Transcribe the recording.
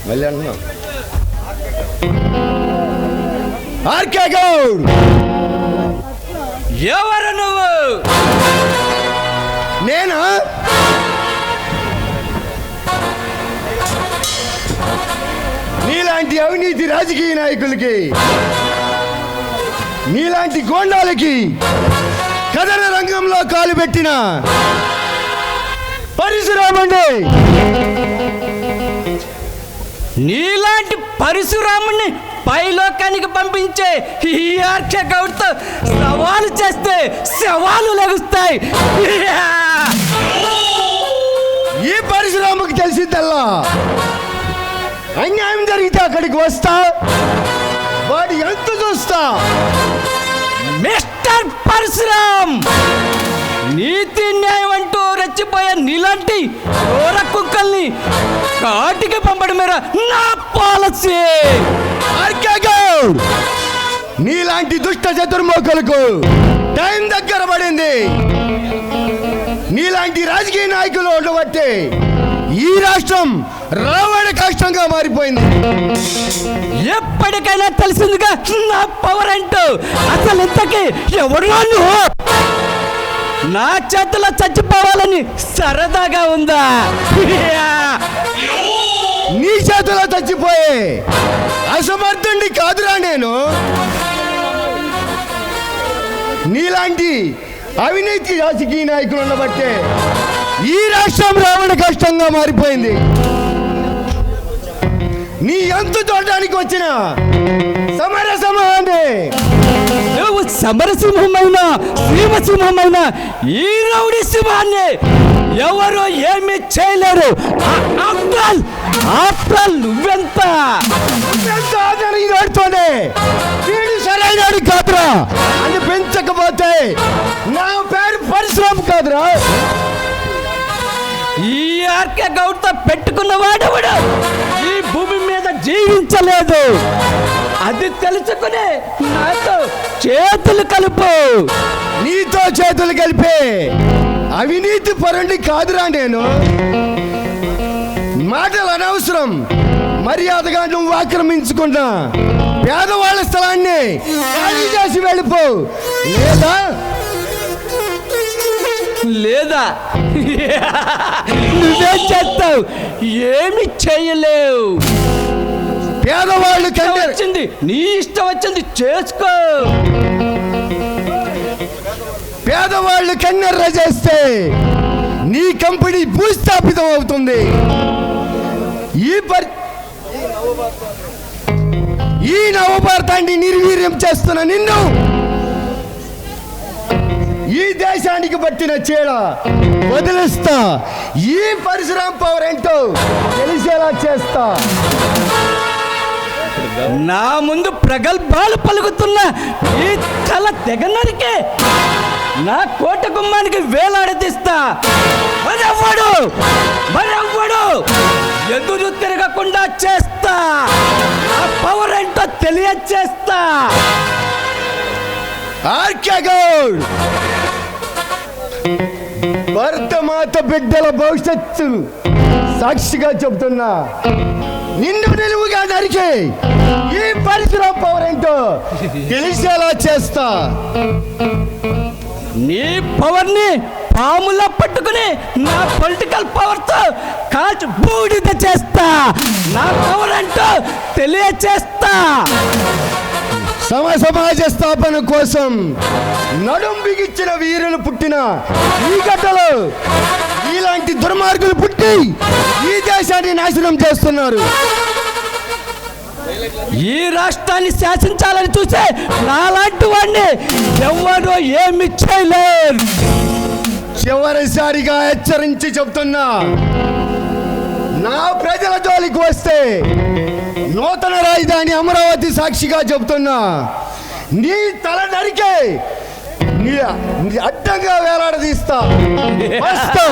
మళ్ళీ అంటున్నా ఆర్కే గౌడ్. ఎవరు నువ్వు? నేనా? నీలాంటి అవినీతి రాజకీయ నాయకులకి, నీలాంటి గోండాలకి కథన రంగంలో కాలు పెట్టిన పరశురాముడి. నీలాంటి పరశురాముణ్ణి పైలోకానికి పంపించే ఈ ఆర్కే గౌడ్తో సవాలు చేస్తే సవాలు లెగుస్తాయి. ఈ పరశురాముకి తెలిసిందల్లా అన్యాయం జరిగితే అక్కడికి వస్తా, వాడి ఎంత చూస్తా. మిస్టర్ పరశురామ్, నీతి న్యాయం అంటూ రెచ్చిపోయే నీలాంటి ఘోర కుక్కల్ని కాటికి పంపడమేరా నా పాలసీ. ఆర్కే గౌడ్, నీలాంటి దుష్ట చతుర్ముఖులకు టైం దగ్గర పడింది. నీలాంటి రాజకీయ నాయకులు ఉండబట్టే ఈ రాష్ట్రం రావణ కష్టంగా మారిపోయింది. ఎప్పటికైనా తెలిసిందిగా నా పవర్ అంటూ. అసలు ఇంతకీ ఎవరు నువ్వు? నా చేతిలో చచ్చిపోవాలని సరదాగా ఉందా? నీ చేతిలో చచ్చిపోయే అసమర్థుణ్ణి కాదురా నేను. నీలాంటి అవినీతి రాజకీయ నాయకులు ఉండబట్టే ఈ రాష్ట్రం రావణ కష్టంగా మారిపోయింది. నీ ఎంత చూడడానికి వచ్చిన సమరసింహాన్ని, నువ్వు సమరసింహమైనా శ్రీమసింహమైనా ఈ రౌడీ సింహాన్ని ఎవరు ఏమి చేయలేరు. నువ్వెంత ఆడుతోనే వీడు సరైన కాదురా అని పెంచకపోతే నా పేరు పరశురామ్ కాదురా. ఈ ఆర్కే గౌడ్తో పెట్టుకున్నవాడెవడు ఈ భూమి మీద జీవించలేదు. అది తెలుసుకునే నాతో చేతులు కలుపు. నీతో చేతులు కలిపే అవినీతి పరుణ్ణి కాదురా నేను. మాటలు అనవసరం. మర్యాదగా నువ్వు ఆక్రమించుకున్నా పేదవాళ్ళ స్థలాన్ని ఖాళీ చేసి వెళ్ళిపో. లేదా నువ్వేం చేస్తావు? ఏమి చేయలేవు. పేదవాళ్ళు వచ్చింది నీ ఇష్టం వచ్చింది చేసుకో. పేదవాళ్ళు కన్నెర్ర చేస్తే నీ కంపెనీ భూస్థాపితం అవుతుంది. ఈ నవభారతాన్ని నిర్వీర్యం చేస్తున్న నిన్ను ఈ దేశానికి పట్టిన చీడ వదిలిస్తా. ఈ పరశురామ్ పవర్ ఏంటో తెలిసేలా చేస్తా. నా ముందు ప్రగల్భాలు పలుకుతున్న ఈ తల తెగ నరికే నా కోట గుమ్మానికి వేలాడదీస్తా. మరెవ్వడు ఎదురు తిరగకుండా చేస్తా. ఆ పవర్ ఏంటో తెలియచేస్తా. ఆర్కే గౌడ్, భరతమాత బిడ్డల భవిష్యత్తు సాక్షిగా చెబుతున్నా, నిన్ను నిలువుగా నరికే ఈ పరశురామ్ పవర్ ఏంటో తెలిసేలా చేస్తా. నీ పవర్ని పాములా పట్టుకుని నా పొలిటికల్ పవర్తో కాల్చి బూడిద చేస్తా. నా పవర్ అంటూ తెలియచేస్తా. సమాజ స్థాపన కోసం నడుం బిగించిన వీరులు పుట్టిన ఈ గడ్డలో ఇలాంటి దుర్మార్గులు పుట్టి ఈ దేశాన్ని నాశనం చేస్తున్నారు. ఈ రాష్ట్రాన్ని శాసించాలని చూసే నాలాంటి వాడిని ఎవరు ఏమి చేయలేరు. చివరిసారిగా హెచ్చరించి చెబుతున్నా, నా ప్రజల జోలికి వస్తే నూతన రాజధాని అమరావతి సాక్షిగా చెబుతున్నా, నీ తల నరికే నీ అడ్డంగా వేలాడదీస్తా. వస్తా.